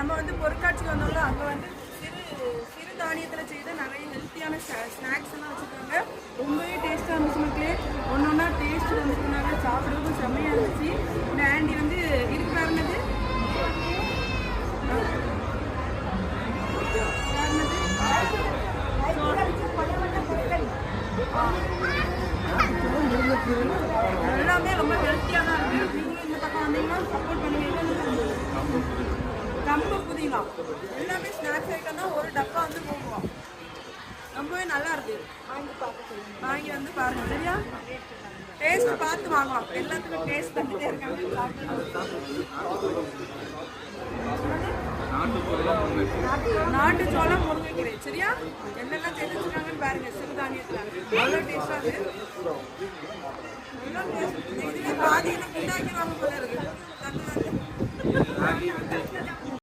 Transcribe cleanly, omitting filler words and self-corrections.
நம்ம வந்து பொருட்காட்சிக்கு வந்தோம்ல, அங்கே வந்து சிறு தானியத்தில் செய்த நிறைய ஹெல்த்தியான ஸ்நாக்ஸ் எல்லாம் வச்சுருக்காங்க. ரொம்பவே டேஸ்ட்டாக இருந்துச்சு மக்களே. ஒன்று ஒன்றா டேஸ்ட் வந்து சொன்னாங்க, சாப்பிட்றதுக்கும் செம்மையாக இருந்துச்சு. இந்த ஆண்டி வந்து இருக்கு பாருனது எல்லாமே ரொம்ப ஹெல்த்தியாக தான் இருக்குது. நீங்களும் இந்த பக்கம் வந்தீங்கன்னா சப்போர்ட் பண்ணுவீங்க. கம்பு புதினா எல்லாமே ஸ்நாக்ஸ் ஐட்டம் தான். ஒரு டப்பா வந்து போடுவோம். ரொம்பவே நல்லா இருக்கு. வாங்கி வந்து பாருங்க சரியா. டேஸ்ட் பார்த்து வாங்கலாம். எல்லாத்துக்கும் டேஸ்ட் பண்ணிட்டே இருக்காங்க. நாட்டு சோளம் முருங்கைக்கீரை சரியா. என்னெல்லாம் சேர்த்து வச்சுருக்காங்கன்னு பாருங்க. சிறுதானியத்தில் அவ்வளோ டேஸ்டாக இருக்கு. இதுவே பாதி உண்டாக்கி வாங்க போல இருக்கு.